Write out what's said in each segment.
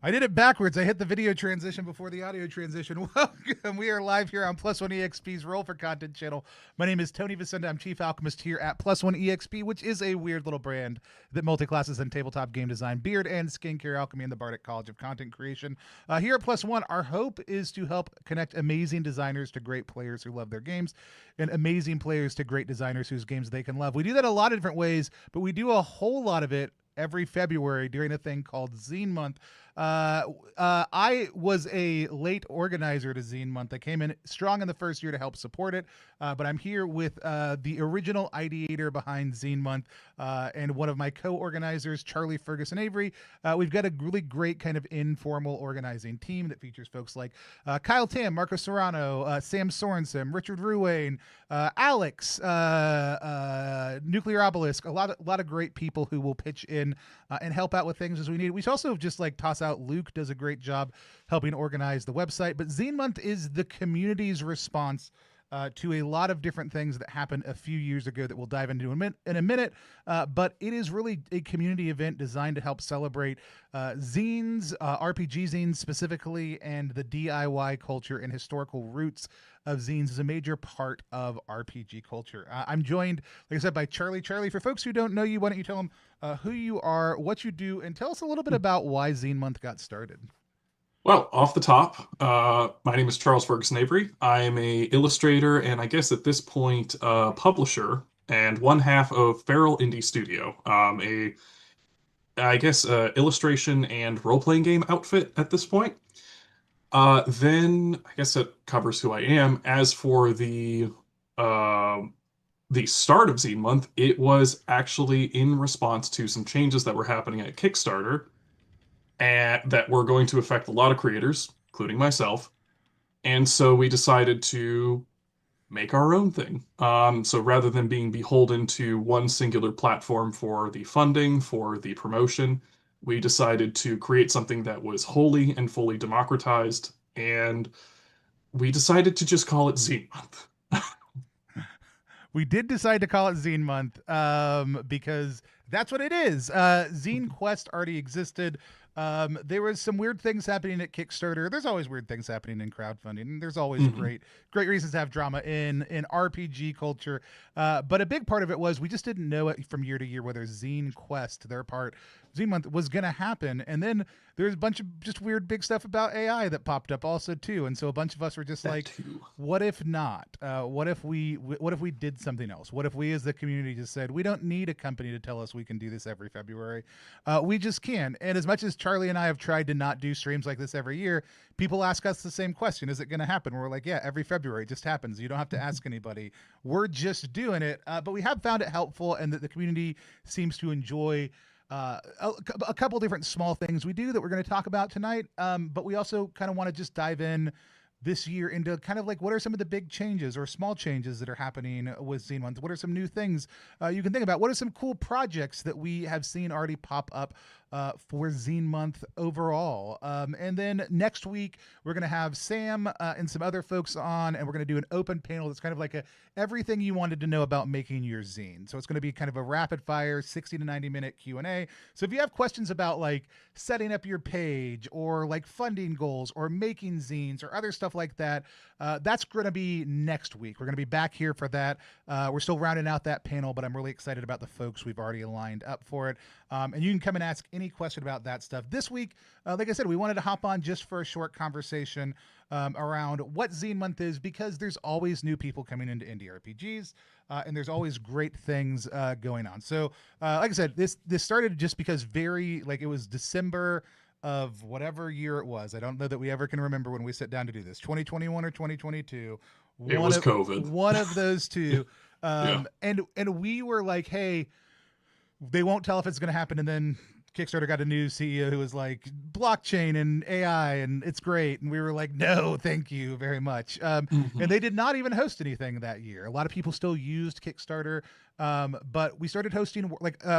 I did it backwards. I hit the video transition before the audio transition. Welcome. We are live here on Plus One EXP's Roll for Content channel. My name is Tony Vicenda. I'm Chief Alchemist here at Plus One EXP, which is a weird little brand that multi-classes in tabletop game design, beard and skincare alchemy, and the Bardic College of Content Creation. Here at Plus One, our hope is to help connect amazing designers to great players who love their games, and amazing players to great designers whose games they can love. We do that a lot of different ways, but we do a whole lot of it every February during a thing called Zine Month. I was a late organizer to Zine Month. I came in strong in the first year to help support it, but I'm here with the original ideator behind Zine Month and one of my co-organizers, Charlie Ferguson Avery. We've got a really great kind of informal organizing team that features folks like Kyle Tam, Marco Serrano, Sam Sorensen, Richard Ruane, Alex, Nuclear Obelisk, a lot of great people who will pitch in and help out with things as we need. We also just like toss out Luke does a great job helping organize the website. But Zine Month is the community's response to a lot of different things that happened a few years ago that we'll dive into in a minute. But it is really a community event designed to help celebrate zines, RPG zines specifically, and the DIY culture and historical roots of zines is a major part of RPG culture. I'm joined, like I said, by Charlie. Charlie, for folks who don't know you, why don't you tell them who you are, what you do, and tell us a little bit about why Zine Month got started. Well, off the top, my name is Charles Ferguson Avery. I am a illustrator and I guess at this point, publisher and one half of Feral Indie Studio, illustration and role-playing game outfit at this point. Then I guess that covers who I am. As for uh, the start of Zine Month, it was actually in response to some changes that were happening at Kickstarter and that were going to affect a lot of creators, including myself. And so we decided to make our own thing. So rather than being beholden to one singular platform for the funding, for the promotion, we decided to create something that was wholly and fully democratized. And we decided to just call it Zine Month. We did decide to call it Zine Month because that's what it is. Zine Quest already existed. There was some weird things happening at Kickstarter. There's always weird things happening in crowdfunding. There's always Mhm. great reasons to have drama in RPG culture. But a big part of it was we just didn't know it from year to year whether Zine Quest, their part, Zine Month was going to happen. And then there's a bunch of just weird big stuff about AI that popped up also too. And so a bunch of us were just That like, too. what if not? What if we did something else? What if we as the community just said we don't need a company to tell us we can do this every February? We just can. And as much as Charlie and I have tried to not do streams like this every year, people ask us the same question: is it going to happen? We're like, yeah, every February it just happens. You don't have to ask anybody. We're just doing it. But we have found it helpful, and that the community seems to enjoy a couple different small things we do that we're going to talk about tonight. But we also kind of want to just dive in this year into kind of like what are some of the big changes or small changes that are happening with Zine Month? What are some new things you can think about? What are some cool projects that we have seen already pop up for Zine Month overall? And then next week, we're going to have Sam and some other folks on, and we're going to do an open panel that's kind of like a everything you wanted to know about making your zine. So it's going to be kind of a rapid fire 60 to 90-minute Q&A. So if you have questions about like setting up your page or like funding goals or making zines or other stuff like that, that's going to be next week. We're going to be back here for that. We're still rounding out that panel, but I'm really excited about the folks we've already lined up for it. And you can come and ask any question about that stuff. This week, like I said, we wanted to hop on just for a short conversation around what Zine Month is, because there's always new people coming into indie RPGs, and there's always great things going on. So, like I said, this started just because it was December of whatever year it was. I don't know that we ever can remember when we sit down to do this, 2021 or 2022. It One was of COVID. one of those two. Yeah. And we were like, hey, they won't tell if it's going to happen. And then Kickstarter got a new CEO who was like blockchain and AI and it's great. And we were like, no, thank you very much. And Mhm. they did not even host anything that year. A lot of people still used Kickstarter. But we started hosting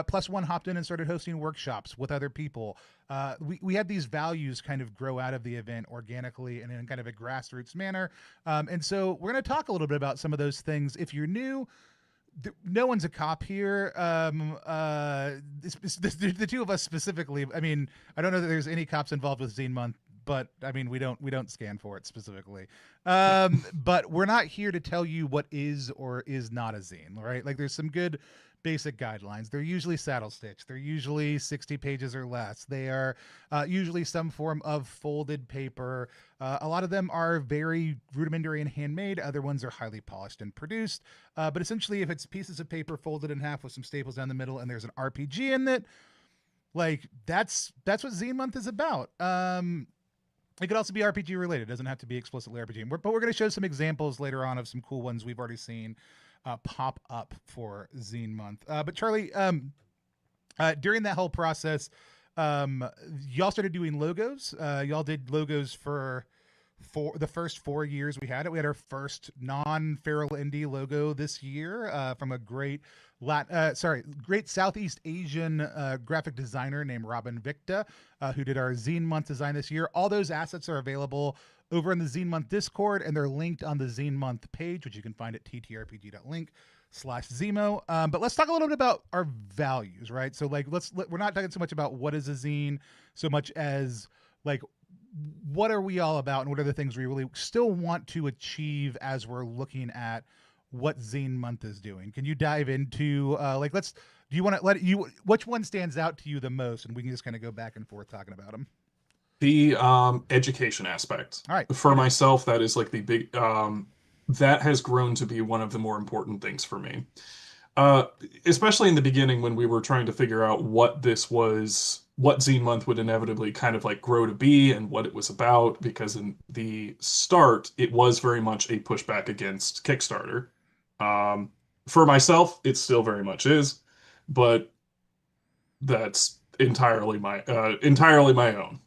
Plus One hopped in and started hosting workshops with other people. We had these values kind of grow out of the event organically and in kind of a grassroots manner. And so we're going to talk a little bit about some of those things. If you're new, no one's a cop here. The two of us specifically. I mean, I don't know that there's any cops involved with Zine Month, but I mean, we don't scan for it specifically. But we're not here to tell you what is or is not a zine, right? Like, there's some good basic guidelines. They're usually saddle stitch. They're usually 60 pages or less. They are usually some form of folded paper. A lot of them are very rudimentary and handmade. Other ones are highly polished and produced. But essentially, if it's pieces of paper folded in half with some staples down the middle and there's an RPG in it, like that's what Zine Month is about. It could also be RPG related. It doesn't have to be explicitly RPG. But we're going to show some examples later on of some cool ones we've already seen pop up for Zine Month. But Charlie, during that whole process, y'all started doing logos. Y'all did logos for the first 4 years we had it. We had our first non-feral indie logo this year from a great Southeast Asian graphic designer named Robin Victa, who did our Zine Month design this year. All those assets are available over in the Zine Month Discord, and they're linked on the Zine Month page, which you can find at ttrpg.link/Zemo. But let's talk a little bit about our values, right? So, like, we're not talking so much about what is a zine, so much as like, what are we all about, and what are the things we really still want to achieve as we're looking at what Zine Month is doing. Can you dive into like, do you want to which one stands out to you the most, and we can just kind of go back and forth talking about them. The education aspect. All right, For myself, that is like the big that has grown to be one of the more important things for me. Uh, Especially in the beginning when we were trying to figure out what this was, what Zine Month would inevitably kind of like grow to be and what it was about, because in the start, it was very much a pushback against Kickstarter. Um, for myself, it still very much is, but that's entirely my own.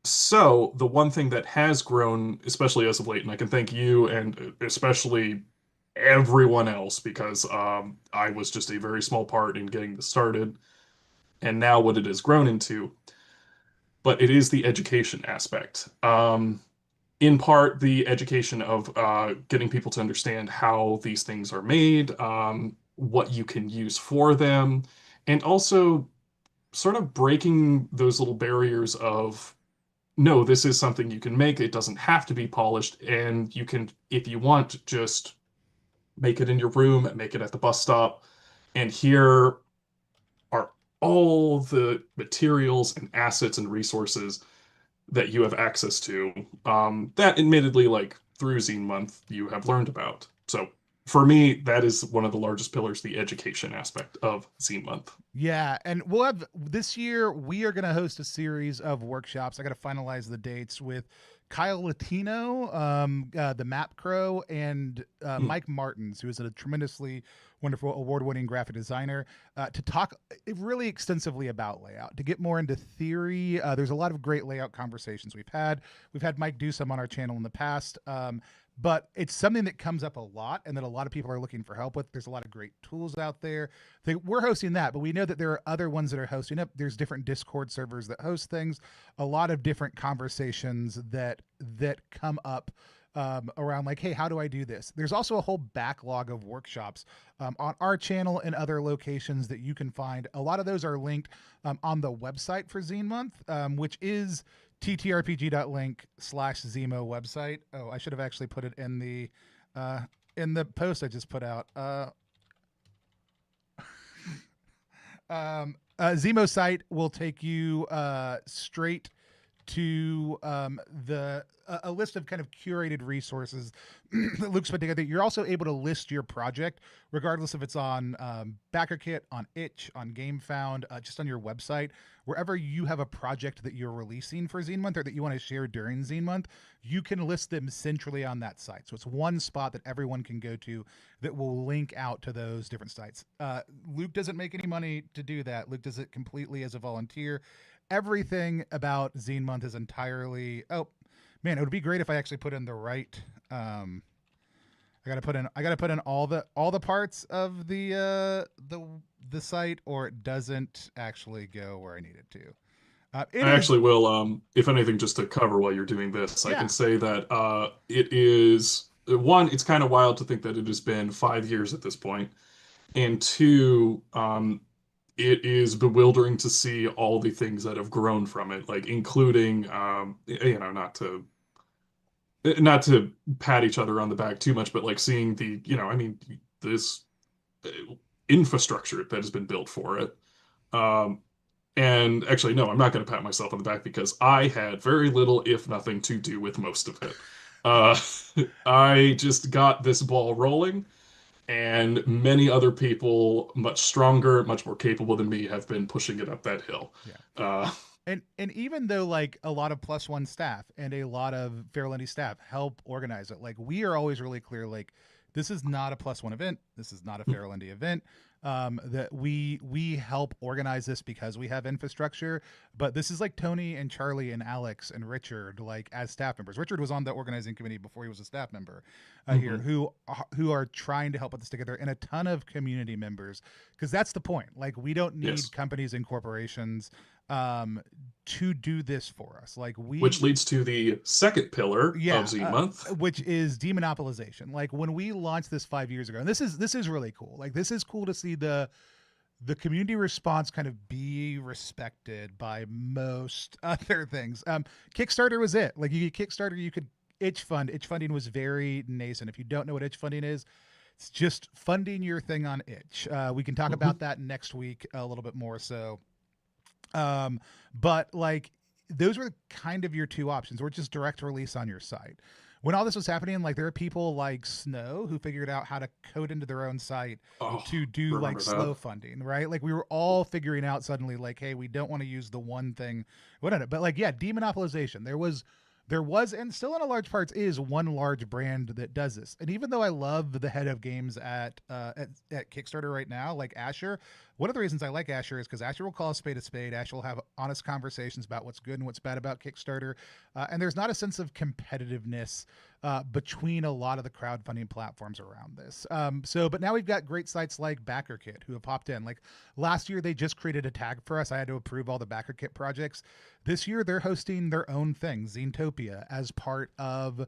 So the one thing that has grown, especially as of late, and I can thank you and especially everyone else because I was just a very small part in getting this started, and now what it has grown into, but it is the education aspect. In part, the education of getting people to understand how these things are made, what you can use for them, and also sort of breaking those little barriers of no, this is something you can make. It doesn't have to be polished, and you can, if you want, just make it in your room, make it at the bus stop, and here are all the materials and assets and resources that you have access to. That admittedly, like through Zine Month, you have learned about. So for me, that is one of the largest pillars, the education aspect of Zine Month. Yeah, and we'll have this year. We are going to host a series of workshops. I got to finalize the dates with Kyle Latino, the Map Crow, and Hmm. Mike Martins, who is a tremendously wonderful award-winning graphic designer, to talk really extensively about layout, to get more into theory. There's a lot of great layout conversations we've had. We've had Mike do some on our channel in the past. But it's something that comes up a lot and that a lot of people are looking for help with. There's a lot of great tools out there. We're hosting that, but we know that there are other ones that are hosting it. There's different Discord servers that host things, a lot of different conversations that come up around like, hey, how do I do this? There's also a whole backlog of workshops on our channel and other locations that you can find. A lot of those are linked on the website for Zine Month, which is ttrpg.link/Zemo website. Oh, I should have actually put it in the post I just put out. Zemo site will take you straight to the a list of kind of curated resources that Luke's put together. You're also able to list your project, regardless if it's on BackerKit, on Itch, on GameFound, just on your website. Wherever you have a project that you're releasing for Zine Month or that you want to share during Zine Month, you can list them centrally on that site. So it's one spot that everyone can go to that will link out to those different sites. Luke doesn't make any money to do that. Luke does it completely as a volunteer. Everything about Zine Month is entirely. Oh man, it would be great if I actually put in the right. I gotta put in all the parts of the site, or it doesn't actually go where I need it to. It I is. actually will, if anything, just to cover while you're doing this, I can Yeah. say that it is one, it's kind of wild to think that it has been 5 years at this point, and two, it is bewildering to see all the things that have grown from it, like including, not to pat each other on the back too much, but like seeing this uh, infrastructure that has been built for it. Um, and actually, no, I'm not going to pat myself on the back because I had very little, if nothing, to do with most of it. Uh, I just got this ball rolling, and many other people, much stronger, much more capable than me, have been pushing it up that hill. Yeah. Uh, And even though like a lot of plus one staff and a lot of Fairlendy staff help organize it, like we are always really clear, like this is not a plus one event. This is not a Fairlendy event. That we help organize this because we have infrastructure, but this is like Tony and Charlie and Alex and Richard, like as staff members. Richard was on the organizing committee before he was a staff member here, mhm. who are trying to help put this together, and a ton of community members, because that's the point. Like we don't need Yes. companies and corporations um to do this for us. Like Which we, leads to the second pillar of yeah, Zine Month. which is demonopolization. Like when we launched this 5 years ago, and this is really cool. Like this is cool to see the community response kind of be respected by most other things. Kickstarter was it. Like you get Kickstarter, you could itch fund. Itch funding was very nascent. If you don't know what itch funding is, it's just funding your thing on itch. We can talk Mhm. about that next week a little bit more. So um, but like those were kind of your two options, or just direct release on your site. When all this was happening, like there are people like Snow who figured out how to code into their own site Oh, to do like remember that? slow funding, right? Like we were all figuring out suddenly, like, hey, we don't want to use the one thing, whatever. But like, yeah, demonopolization. There was, and still in a large parts is one large brand that does this. And even though I love the head of games at Kickstarter right now, like Asher, one of the reasons I like Asher is because Asher will call a spade a spade. Asher will have honest conversations about what's good and what's bad about Kickstarter, and there's not a sense of competitiveness between a lot of the crowdfunding platforms around this. But now we've got great sites like BackerKit who have popped in. Like last year, they just created a tag for us. I had to approve all the BackerKit projects. This year, they're hosting their own thing, Zenetopia, as part of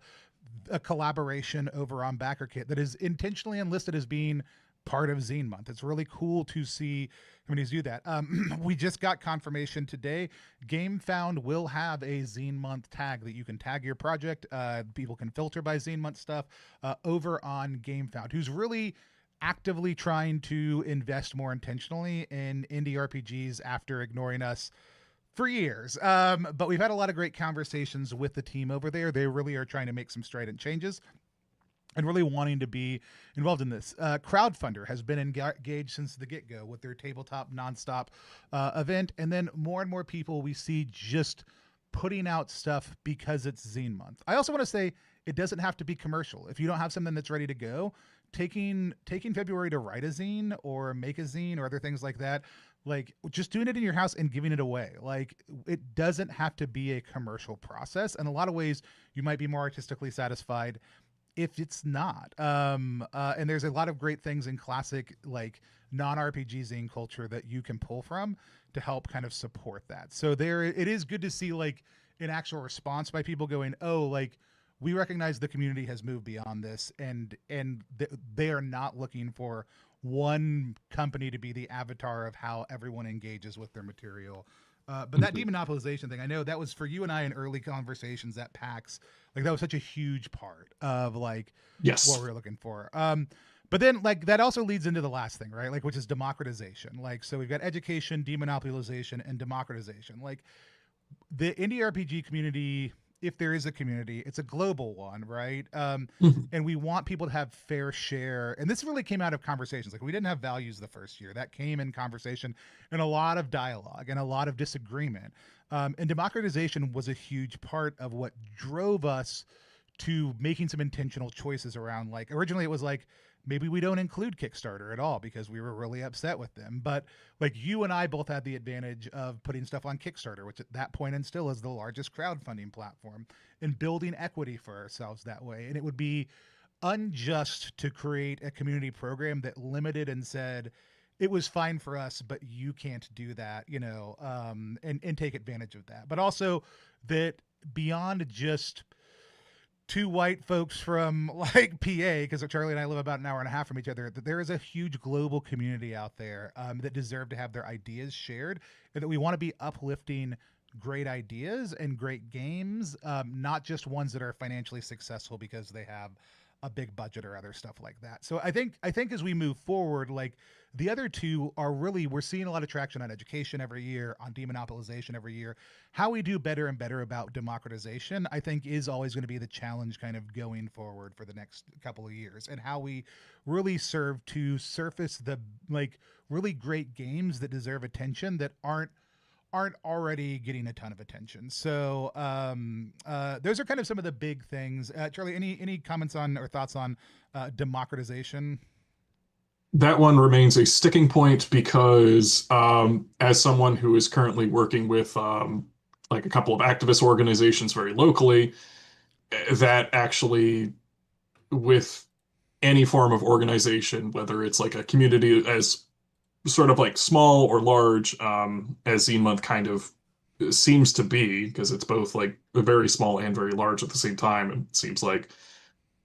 a collaboration over on BackerKit that is intentionally enlisted as being part of Zine Month. It's really cool to see companies do that. We just got confirmation today. GameFound will have a Zine Month tag that you can tag your project. People can filter by Zine Month stuff over on GameFound, who's really actively trying to invest more intentionally in indie RPGs after ignoring us for years. But we've had a lot of great conversations with the team over there. They really are trying to make some strident changes and really wanting to be involved in this. Crowdfunder has been engaged since the get go with their tabletop nonstop event. And then more and more people we see just putting out stuff because it's Zine Month. I also want to say it doesn't have to be commercial. If you don't have something that's ready to go, taking February to write a zine or make a zine or other things like that, like just doing it in your house and giving it away. Like it doesn't have to be a commercial process. In a lot of ways, you might be more artistically satisfied if it's not. And there's a lot of great things in classic like non-RPG zine culture that you can pull from to help kind of support that. So there, it is good to see like an actual response by people going, oh, like we recognize the community has moved beyond this, and they are not looking for one company to be the avatar of how everyone engages with their material. But that Mhm. demonopolization thing, I know that was for you and I in early conversations at PAX. Like that was such a huge part of like what we Yes. were looking for. But then like that also leads into the last thing, right? Like which is democratization. Like so we've got education, demonopolization, and democratization. Like the indie RPG community, if there is a community, it's a global one, right? Mhm. And we want people to have fair share. And this really came out of conversations. Like we didn't have values the first year. That came in conversation and a lot of dialogue and a lot of disagreement. And democratization was a huge part of what drove us to making some intentional choices around like originally it was like maybe we don't include Kickstarter at all because we were really upset with them. But like you and I both had the advantage of putting stuff on Kickstarter, which at that point and still is the largest crowdfunding platform, and building equity for ourselves that way. And it would be unjust to create a community program that limited and said it was fine for us, but you can't do that, and take advantage of that. But also that beyond just two white folks from like PA, because Charlie and I live about an hour and a half from each other, that there is a huge global community out there that deserve to have their ideas shared, and that we want to be uplifting great ideas and great games, not just ones that are financially successful because they have a big budget or other stuff like that. So I think as we move forward, like the other two are really, we're seeing a lot of traction on education every year, on demonopolization every year. How we do better and better about democratization, I think, is always going to be the challenge kind of going forward for the next couple of years, and how we really serve to surface the like really great games that deserve attention that aren't already getting a ton of attention. So those are kind of some of the big things. Charlie, any comments on or thoughts on democratization? That one remains a sticking point because, as someone who is currently working with like a couple of activist organizations very locally, that actually, with any form of organization, whether it's like a community as sort of like small or large, as Zine Month kind of seems to be, because it's both like very small and very large at the same time, it seems like.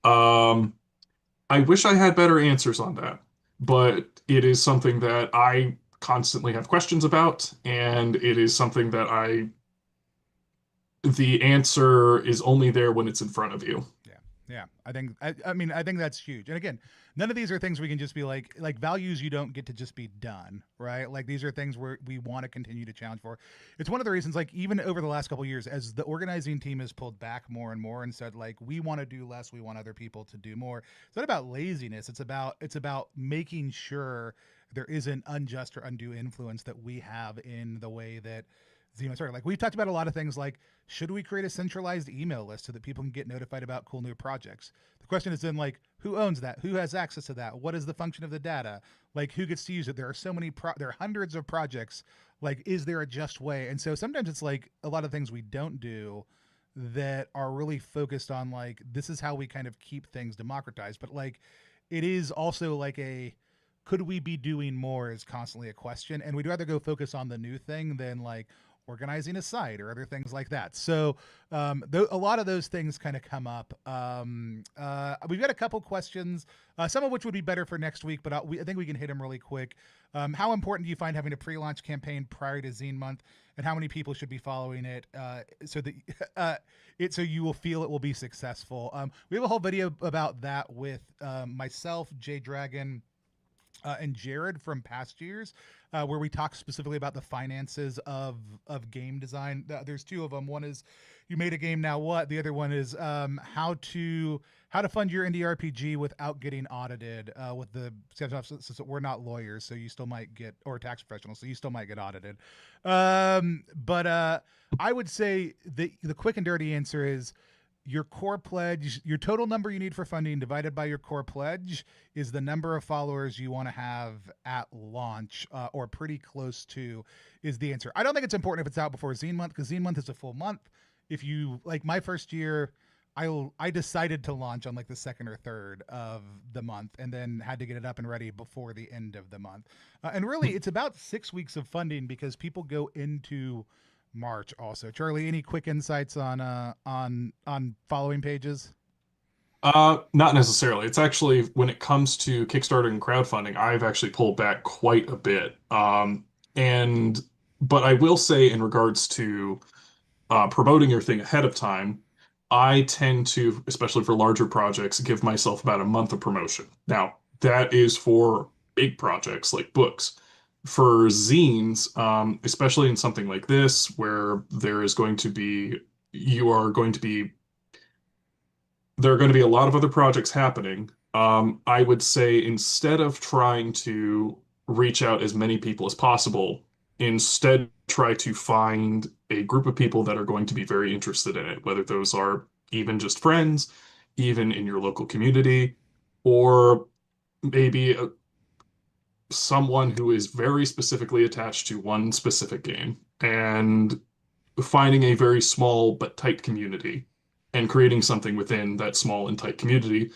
Um, I wish I had better answers on that, but it is something that I constantly have questions about, and it is something that the answer is only there when it's in front of you. Yeah. Yeah. I mean, I think that's huge. And again, none of these are things we can just be like values you don't get to just be done, right? Like these are things where we want to continue to challenge for. It's one of the reasons, like even over the last couple of years, as the organizing team has pulled back more and more and said, like, we want to do less, we want other people to do more. It's not about laziness. It's about making sure there isn't unjust or undue influence that we have in the way that Zima started. Like we've talked about a lot of things like, should we create a centralized email list so that people can get notified about cool new projects? The question is then like, who owns that? Who has access to that? What is the function of the data? Like who gets to use it? There are so many, there are hundreds of projects. Like, is there a just way? And so sometimes it's like a lot of things we don't do that are really focused on like, this is how we kind of keep things democratized. But like, it is also like could we be doing more is constantly a question. And we'd rather go focus on the new thing than like, organizing a site or other things like that. So a lot of those things kind of come up. We've got a couple questions, some of which would be better for next week, but I think we can hit them really quick. How important do you find having a pre-launch campaign prior to Zine Month, and how many people should be following it so that so you will feel it will be successful? We have a whole video about that with myself, Jay Dragon, and Jared from past years, where we talk specifically about the finances of game design. There's two of them. One is you made a game, now what? The other one is how to fund your indie RPG without getting audited. With the since we're not lawyers, so you still might get, or tax professionals, so you still might get audited. But I would say the quick and dirty answer is your core pledge, your total number you need for funding divided by your core pledge is the number of followers you want to have at launch, or pretty close to, is the answer. I don't think it's important if it's out before Zine Month, because Zine Month is a full month. If you like my first year, I decided to launch on like the second or third of the month, and then had to get it up and ready before the end of the month. And really, it's about 6 weeks of funding because people go into March also. Charlie, any quick insights on following pages? Not necessarily. It's actually, when it comes to Kickstarter and crowdfunding, I've actually pulled back quite a bit. And but I will say, in regards to promoting your thing ahead of time, I tend to, especially for larger projects, give myself about a month of promotion. Now, that is for big projects like books. For zines, especially in something like this, where you are going to be, there are going to be a lot of other projects happening. I would say, instead of trying to reach out as many people as possible, instead try to find a group of people that are going to be very interested in it, whether those are even just friends, even in your local community, or maybe someone who is very specifically attached to one specific game, and finding a very small but tight community and creating something within that small and tight community,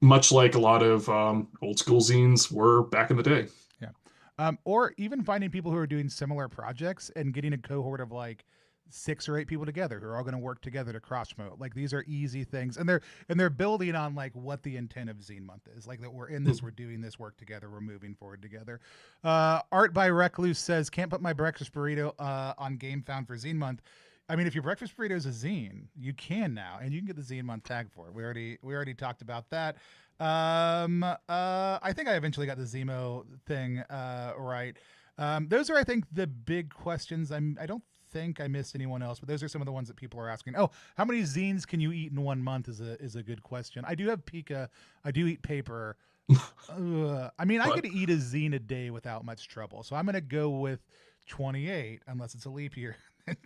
much like a lot of old school zines were back in the day. Yeah. Or even finding people who are doing similar projects and getting a cohort of like 6 or 8 people together who are all going to work together to cross promote. Like these are easy things, and they're building on like what the intent of Zine Month is. Like that we're in this, we're doing this work together, we're moving forward together. Art by Recluse says, can't put my breakfast burrito on Game Found for Zine Month. I mean, if your breakfast burrito is a zine, you can now, and you can get the Zine Month tag for it. We already talked about that. I think I eventually got the Zemo thing right. Those are, I think, the big questions. I don't think I missed anyone else, but those are some of the ones that people are asking. Oh, how many zines can you eat in 1 month is a good question. I do have Pika. I do eat paper. I mean, I But could eat a zine a day without much trouble. So I'm gonna go with 28, unless it's a leap year.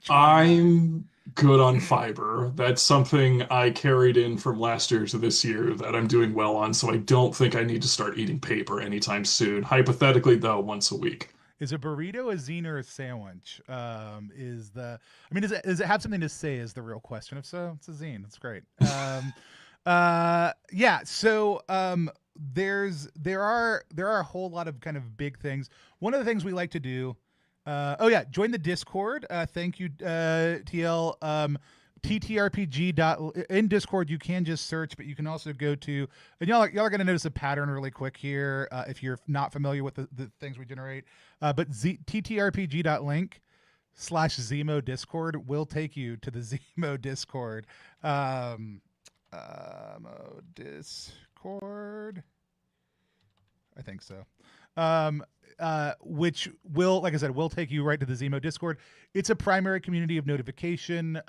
29. I'm good on fiber. That's something I carried in from last year to this year that I'm doing well on, so I don't think I need to start eating paper anytime soon. Hypothetically, though, once a week. Is a burrito a zine or a sandwich? I mean, does it have something to say? Is the real question. If so, it's a zine. It's great. Yeah. So, there are a whole lot of kind of big things. One of the things we like to do. Oh yeah, join the Discord. Thank you, TL. TTRPG in Discord. You can just search, but you can also go to, and y'all are going to notice a pattern really quick here if you're not familiar with the things we generate. But TTRPG.link/Zemo Discord will take you to the Zemo Discord. Discord. I think so. Which will, like I said, will take you right to the Zemo Discord. It's a primary community of notification.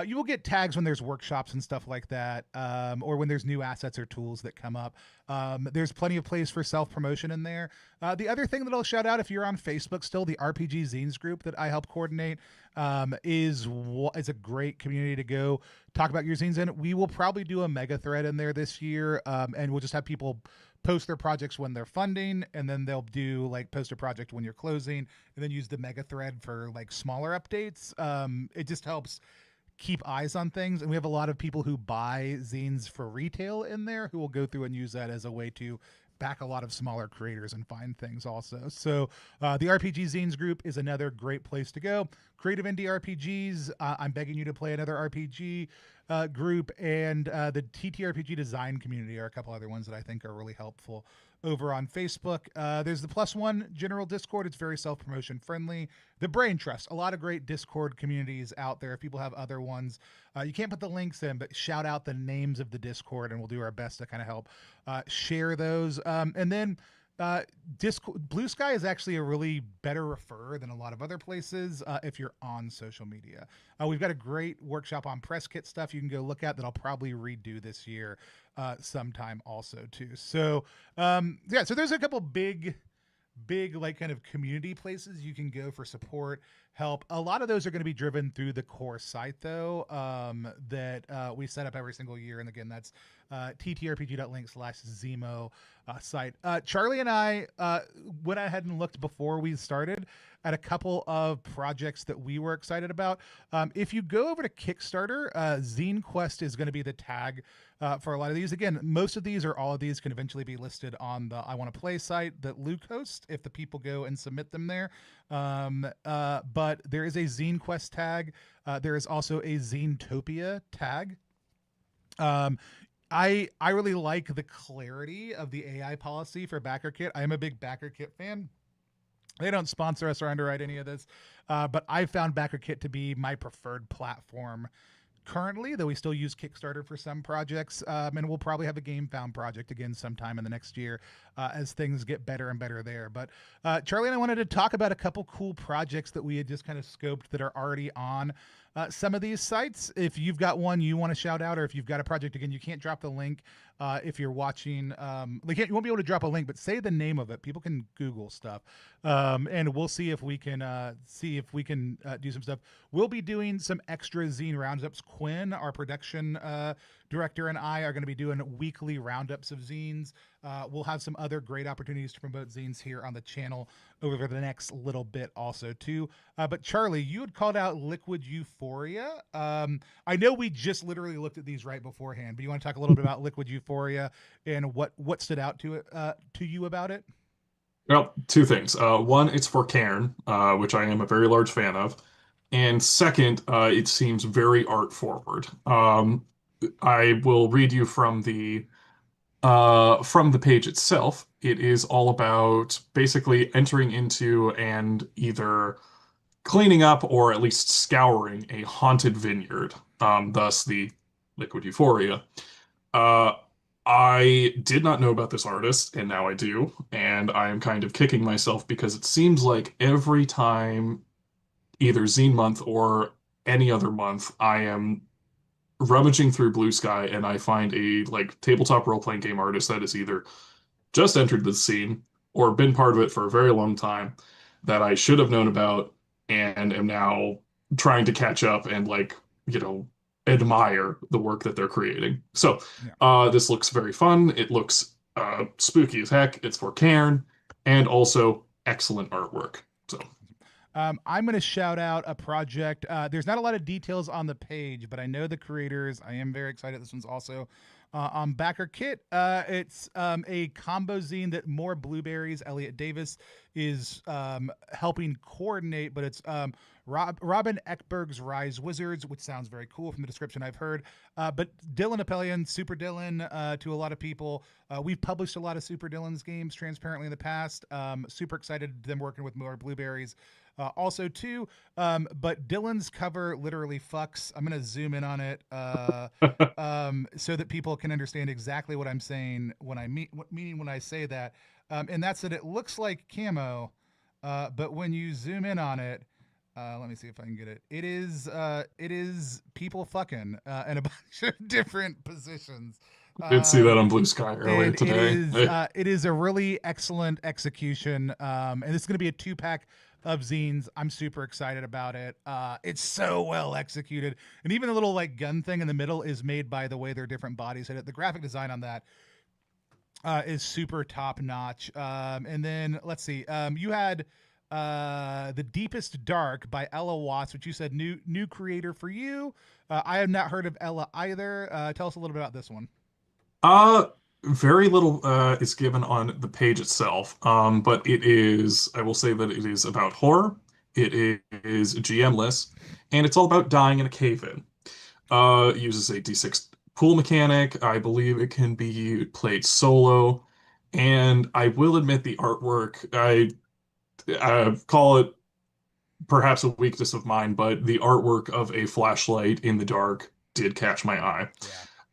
You will get tags when there's workshops and stuff like that, or when there's new assets or tools that come up. There's plenty of place for self-promotion in there. The other thing that I'll shout out, if you're on Facebook still, the RPG Zines group that I help coordinate is a great community to go talk about your zines in. We will probably do a mega thread in there this year, and we'll just have people post their projects when they're funding, and then they'll do like post a project when you're closing, and then use the mega thread for like smaller updates. It just helps keep eyes on things, and we have a lot of people who buy zines for retail in there who will go through and use that as a way to back a lot of smaller creators and find things also. So the RPG Zines group is another great place to go. Creative Indie RPGs, I'm begging you to play another RPG group, and the TTRPG design community are a couple other ones that I think are really helpful over on Facebook. There's the +1 general Discord. It's very self-promotion friendly. The Brain Trust, a lot of great Discord communities out there. If people have other ones, you can't put the links in, but shout out the names of the Discord, and we'll do our best to kind of help share those. And then Discord, Blue Sky is actually a really better referrer than a lot of other places if you're on social media. We've got a great workshop on press kit stuff you can go look at that I'll probably redo this year sometime also too. So yeah, so there's a couple big like kind of community places you can go for support, help. A lot of those are going to be driven through the core site though, that we set up every single year. And again, that's ttrpg.link/Zemo site. Charlie and I went ahead and looked before we started at a couple of projects that we were excited about. If you go over to Kickstarter, Zine Quest is going to be the tag for a lot of these. Again, most of these or all of these can eventually be listed on the I Want to Play site that Luke hosts if the people go and submit them there. But there is a Zine Quest tag. There is also a Zinetopia tag. I really like the clarity of the AI policy for BackerKit. I am a big BackerKit fan. They don't sponsor us or underwrite any of this, but I found BackerKit to be my preferred platform currently, though we still use Kickstarter for some projects, and we'll probably have a Game Found project again sometime in the next year as things get better and better there. But Charlie and I wanted to talk about a couple cool projects that we had just kind of scoped that are already on some of these sites. If you've got one you want to shout out, or if you've got a project, again, you can't drop the link if you're watching. You won't be able to drop a link, but say the name of it. People can Google stuff, and we'll see if we can do some stuff. We'll be doing some extra zine roundups. Quinn, our production director, and I are going to be doing weekly roundups of zines. We'll have some other great opportunities to promote zines here on the channel over the next little bit also too. But Charlie, you had called out Liquid Euphoria. I know we just literally looked at these right beforehand, but you want to talk a little bit about Liquid Euphoria and what stood out to you about it? Well, two things. One, it's for Cairn, which I am a very large fan of. And second, it seems very art forward. I will read you from the page itself. It is all about basically entering into and either cleaning up or at least scouring a haunted vineyard, thus the liquid euphoria. Uh, I did not know about this artist, and now I do, and I am kind of kicking myself because it seems like every time, either Zine Month or any other month, I am rummaging through Blue Sky and I find a like tabletop role-playing game artist that has either just entered the scene or been part of it for a very long time that I should have known about and am now trying to catch up and admire the work that they're creating. So, Yeah. this looks very fun. It looks spooky as heck. It's for Cairn and also excellent artwork. So, I'm going to shout out a project. There's not a lot of details on the page, but I know the creators. I am very excited. This one's also on Backer Kit. It's a combo zine that More Blueberries, Elliot Davis, is helping coordinate, but it's Robin Eckberg's Rise Wizards, which sounds very cool from the description I've heard. But Dylan Appelian, Super Dylan, to a lot of people. We've published a lot of Super Dylan's games transparently in the past. Super excited them working with More Blueberries. Also, too, but Dylan's cover literally fucks. I'm going to zoom in on it so that people can understand exactly what I'm saying when meaning when I say that. And that's that it looks like camo, but when you zoom in on it, let me see if I can get it. It is people fucking in a bunch of different positions. did see that Um, on Blue Sky earlier and today. it is a really excellent execution. And this is going to be a 2-pack of zines. I'm super excited about it. It's so well executed, and even the little like gun thing in the middle is made by the way their different bodies hit it. The graphic design on that is super top notch. And then let's see, you had The Deepest Dark by Ella Watts, which you said new creator for you. I have not heard of Ella either. Tell us a little bit about this one. Uh, Very little is given on the page itself. But it is, I will say that it is about horror. It is GM-less, and it's all about dying in a cave-in. It uses a D6 pool mechanic. I believe it can be played solo. And I will admit the artwork, I call it perhaps a weakness of mine, but the artwork of a flashlight in the dark did catch my eye.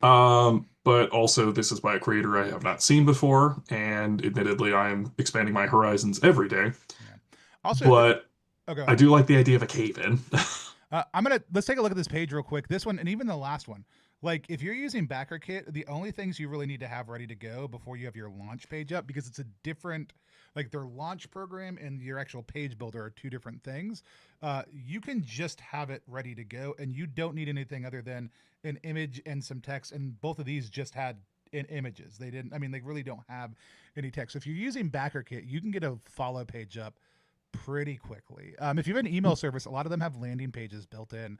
Yeah. But also, this is by a creator I have not seen before, and admittedly, I am expanding my horizons every day. Yeah. Also, But oh, go I ahead. do like the idea of a cave-in. Let's take a look at this page real quick. This one and even the last one. Like if you're using Backer Kit, the only things you really need to have ready to go before you have your launch page up, because it's a different, like their launch program and your actual page builder are two different things. You can just have it ready to go, and you don't need anything other than an image and some text. And both of these just had in images. They didn't. I mean, they really don't have any text. So if you're using Backer Kit, you can get a follow page up pretty quickly. If you have an email service, a lot of them have landing pages built in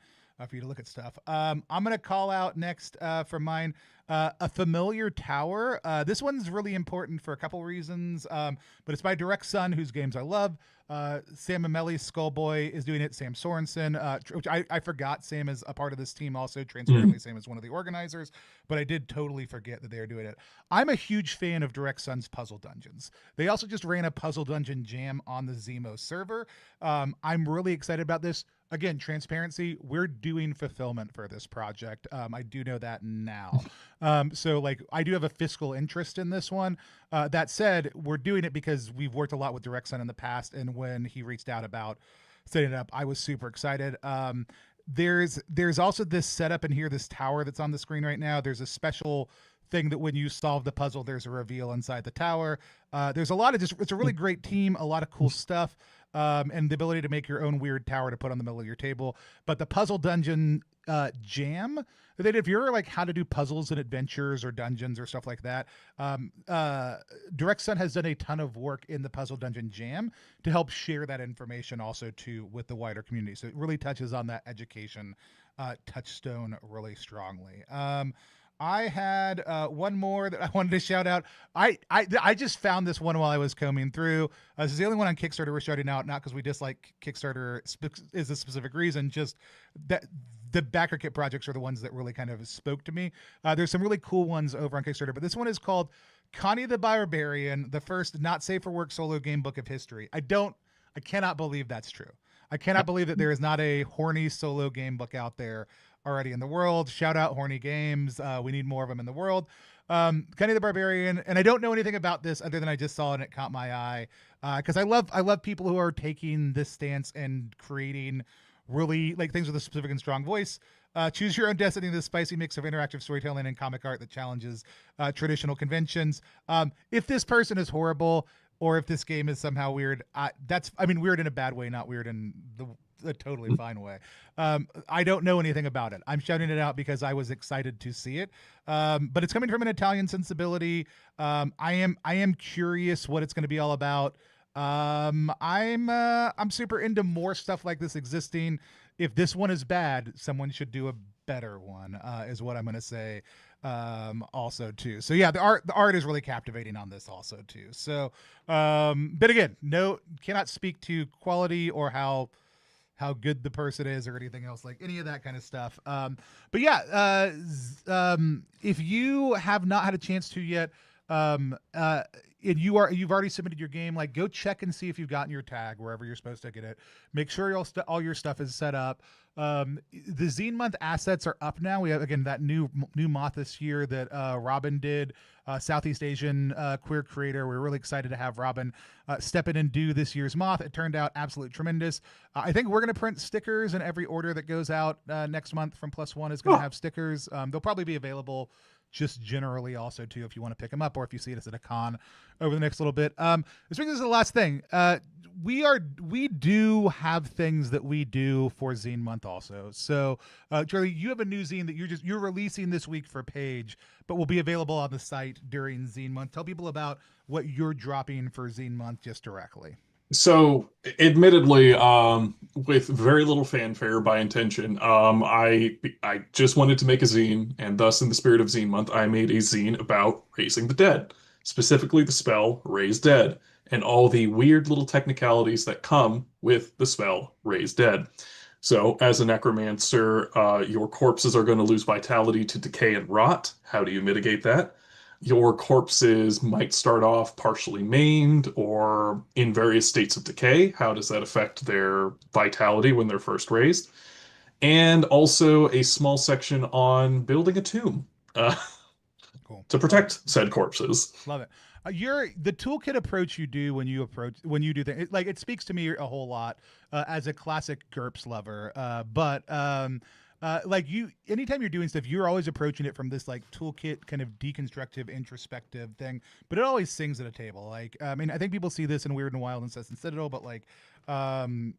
for you to look at stuff. I'm going to call out next from mine A Familiar Tower. This one's really important for a couple reasons, but it's by Direct Sun, whose games I love. Sam Mameli, Skullboy is doing it. Sam Sorensen, which I forgot Sam is a part of this team also. Transparently, Sam is one of the organizers, but I did totally forget that they're doing it. I'm a huge fan of Direct Sun's puzzle dungeons. They also just ran a puzzle dungeon jam on the Zemo server. I'm really excited about this. Again, transparency, we're doing fulfillment for this project. I do know that now. So like I do have a fiscal interest in this one. That said, we're doing it because we've worked a lot with Direct Sun in the past, and when he reached out about setting it up, I was super excited. There's also this setup in here, this tower that's on the screen right now. There's a special thing that when you solve the puzzle, there's a reveal inside the tower. There's a lot of it's a really great team, a lot of cool stuff, and the ability to make your own weird tower to put on the middle of your table. But the puzzle dungeon jam that they did, if you're like how to do puzzles and adventures or dungeons or stuff like that, Direct Sun has done a ton of work in the puzzle dungeon jam to help share that information also too with the wider community. So it really touches on that education touchstone really strongly. I had one more that I wanted to shout out. I just found this one while I was combing through. This is the only one on Kickstarter we're shouting out, not because we dislike Kickstarter is a specific reason, just that the backer kit projects are the ones that really kind of spoke to me. There's some really cool ones over on Kickstarter, but this one is called Connie the Barbarian, the first not safe for work solo game book of history. I cannot believe that's true. I cannot believe that there is not a horny solo game book out there already in the world. Shout out horny games. We need more of them in the world. Kenny the Barbarian, and I don't know anything about this other than I just saw it and it caught my eye because I love people who are taking this stance and creating really like things with a specific and strong voice. Choose your own destiny, the spicy mix of interactive storytelling and comic art that challenges traditional conventions. If this person is horrible, or if this game is somehow weird, I mean weird in a bad way, not weird in a totally fine way. I don't know anything about it. I'm shouting it out because I was excited to see it. But it's coming from an Italian sensibility. I am curious what it's going to be all about. I'm super into more stuff like this existing. If this one is bad, someone should do a better one. Is what I'm going to say. Also too. So yeah, the art is really captivating on this also too. So, but again, no, cannot speak to quality or how good the person is or anything else like any of that kind of stuff. But yeah, if you have not had a chance to yet, and you've already submitted your game, like go check and see if you've gotten your tag wherever you're supposed to get it. Make sure all your stuff is set up. The Zine Month assets are up now. We have again that new moth this year that Robin did, Southeast Asian queer creator. We're really excited to have Robin step in and do this year's moth. It turned out absolutely tremendous. I think we're going to print stickers, and every order that goes out next month from Plus One is going to have stickers. They'll probably be available just generally also too if you want to pick them up or if you see it as at a con over the next little bit. This brings us to the last thing. We do have things that we do for Zine Month also. So Charlie, you have a new zine that you're releasing this week for Page, but will be available on the site during Zine Month. Tell people about what you're dropping for Zine Month just directly. So, admittedly, with very little fanfare by intention, I just wanted to make a zine, and thus, in the spirit of Zine Month, I made a zine about raising the dead, specifically the spell Raise Dead, and all the weird little technicalities that come with the spell Raise Dead. So, as a necromancer, your corpses are going to lose vitality to decay and rot. How do you mitigate that? Your corpses might start off partially maimed or in various states of decay. How does that affect their vitality when they're first raised? And also a small section on building a tomb uh, Cool. to Love it. protect said corpses. Love it. The toolkit approach you do when you do things like it speaks to me a whole lot as a classic GURPS lover. But like you, anytime you're doing stuff, you're always approaching it from this like toolkit kind of deconstructive, introspective thing. But it always sings at a table. Like I mean, I think people see this in Weird and Wild and Cess and Citadel, but like, oh man,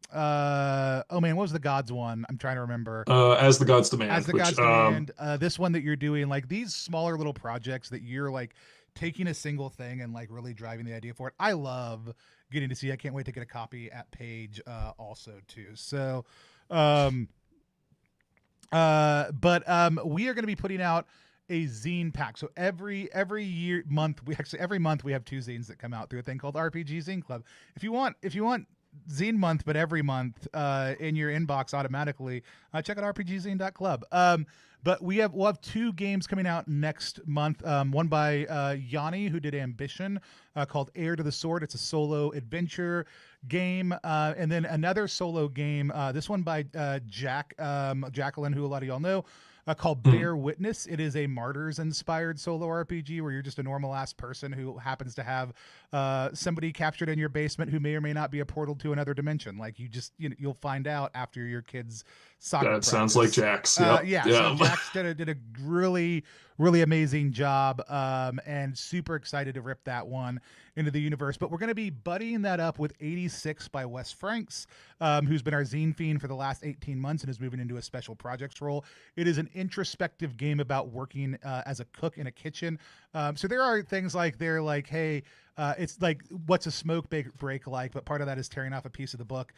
what was the Gods one? I'm trying to remember. As the gods As demand, the which Gods Demand, this one that you're doing, like these smaller little projects that you're like taking a single thing and like really driving the idea for it. I love getting to see. I can't wait to get a copy at Page also too. So, um, but we are going to be putting out a zine pack. So every month we have two zines that come out through a thing called RPG Zine.Club. If you want Zine Month, but every month in your inbox automatically, check out RPGZine.Club. But we'll have two games coming out next month. One by Yanni, who did Ambition, called Heir to the Sword. It's a solo adventure game, and then another solo game. This one by Jacqueline, who a lot of y'all know. Called mm, Bear Witness. It is a Martyrs inspired solo RPG where you're just a normal ass person who happens to have somebody captured in your basement who may or may not be a portal to another dimension. Like you'll find out after your kid's soccer that sounds like practice. Jax. Yep. Yeah, so Yeah. Jax did a really really amazing job, and super excited to rip that one into the universe. But we're going to be buddying that up with 86 by Wes Franks, who's been our zine fiend for the last 18 months and is moving into a special projects role. It is an introspective game about working as a cook in a kitchen. So there are things like hey, it's like what's a smoke break like, but part of that is tearing off a piece of the book,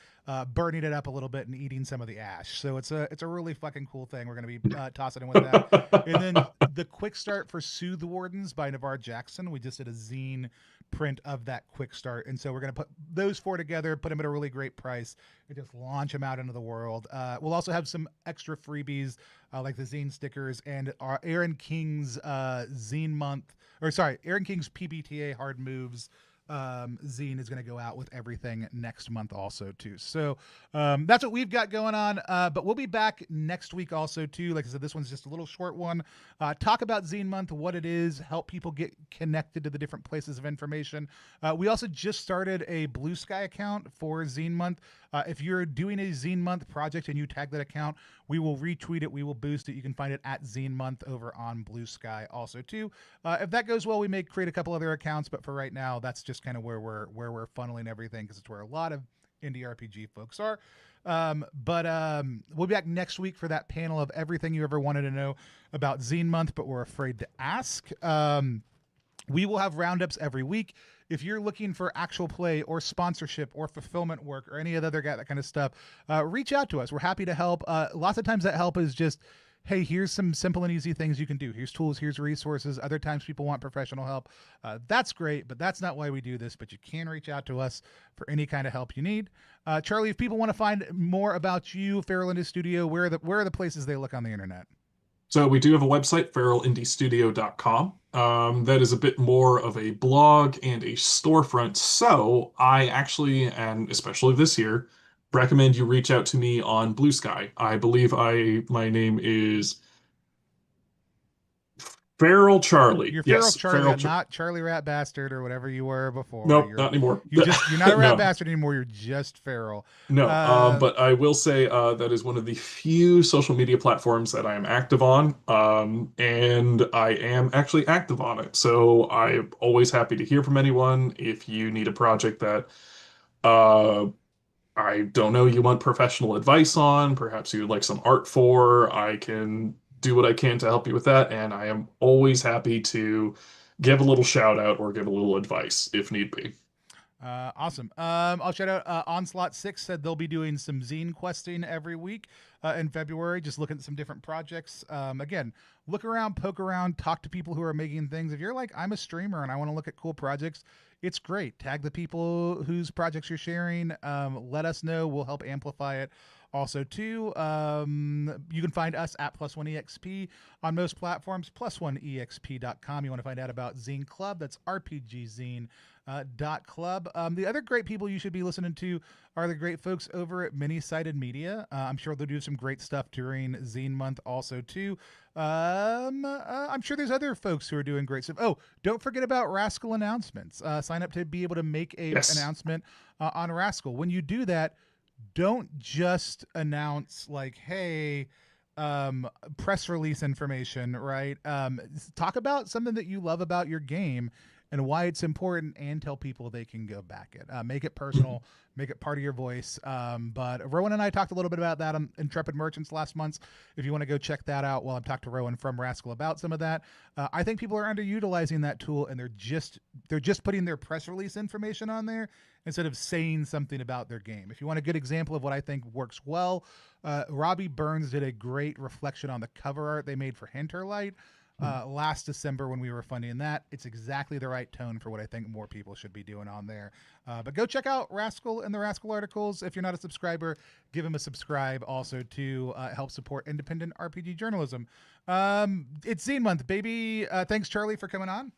burning it up a little bit, and eating some of the ash. So it's a really fucking cool thing. We're gonna be tossing in with that. And then the quick start for Soothe Wardens by Navarre Jackson. We just did a zine print of that quick start, and so we're going to put those 4 together, put them at a really great price, and just launch them out into the world. We'll also have some extra freebies like the zine stickers and our Aaron King's Zine Month, or sorry, Aaron King's PBTA Hard Moves zine is going to go out with everything next month also too. So that's what we've got going on, but we'll be back next week also too. Like I said, this one's just a little short one. Talk about Zine Month, what it is, help people get connected to the different places of information. We also just started a Blue Sky account for Zine Month. If you're doing a Zine Month project and you tag that account, we will retweet it, we will boost it. You can find it at Zine Month over on Blue Sky also too. If that goes well, we may create a couple other accounts, but for right now, that's just kind of where we're funneling everything, because it's where a lot of indie RPG folks are. We'll be back next week for that panel of everything you ever wanted to know about Zine Month, but we're afraid to ask. We will have roundups every week. If you're looking for actual play or sponsorship or fulfillment work or any other that kind of stuff, reach out to us. We're happy to help. Lots of times that help is just, hey, here's some simple and easy things you can do. Here's tools, here's resources. Other times people want professional help. That's great, but that's not why we do this. But you can reach out to us for any kind of help you need. Charlie, if people want to find more about you, Feral Indie Studio, where are the places they look on the internet? So we do have a website, feralindystudio.com. That is a bit more of a blog and a storefront. So I actually, and especially this year, recommend you reach out to me on Blue Sky. I believe my name is Feral Charlie. You're Feral Yes, Charlie, not Charlie Rat Bastard or whatever you were before. Nope, not anymore. You're not a rat No. bastard anymore. You're just feral. No, but I will say that is one of the few social media platforms that I am active on, and I am actually active on it. So I'm always happy to hear from anyone. If you need a project that uh, I don't know, you want professional advice on, perhaps you'd like some art for, I can do what I can to help you with that, and I am always happy to give a little shout out or give a little advice if need be. Awesome. I'll shout out Onslaught 6 said they'll be doing some zine questing every week in February, just looking at some different projects. Again, look around, poke around, talk to people who are making things. If you're like, I'm a streamer and I want to look at cool projects, it's great. Tag the people whose projects you're sharing. Let us know. We'll help amplify it. Also, too, you can find us at Plus One EXP on most platforms, plus1exp.com. You want to find out about Zine Club, that's RPG Zine.Club. The other great people you should be listening to are the great folks over at Many Sided Media. I'm sure they'll do some great stuff during Zine Month also, too. I'm sure there's other folks who are doing great stuff. Oh, don't forget about Rascal announcements. Sign up to be able to make a announcement on Rascal. When you do that, don't just announce like, hey, press release information, right? Talk about something that you love about your game and why it's important, and tell people they can go back it. Make it personal, make it part of your voice. But Rowan and I talked a little bit about that on Intrepid Merchants last month. If you want to go check that out, while I've talked to Rowan from Rascal about some of that. I think people are underutilizing that tool, and they're just putting their press release information on there instead of saying something about their game. If you want a good example of what I think works well, Robbie Burns did a great reflection on the cover art they made for Hinterlight last December when we were funding that. It's exactly the right tone for what I think more people should be doing on there. But go check out Rascal and the Rascal articles. If you're not a subscriber, give him a subscribe also to help support independent RPG journalism. It's Zine Month, baby. Thanks, Charlie, for coming on.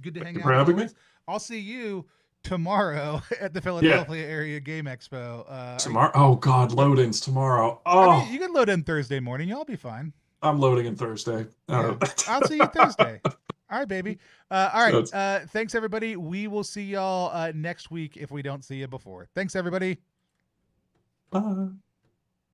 Good to hang out. For having me. I'll see you tomorrow at the Philadelphia Area Game Expo. Tomorrow? Oh, God, load-ins tomorrow. Oh, I mean, you can load in Thursday morning. Y'all be fine. I'm loading in Thursday. Yeah. I'll see you Thursday. All right, baby. All right. Thanks, everybody. We will see y'all next week if we don't see you before. Thanks, everybody. Bye.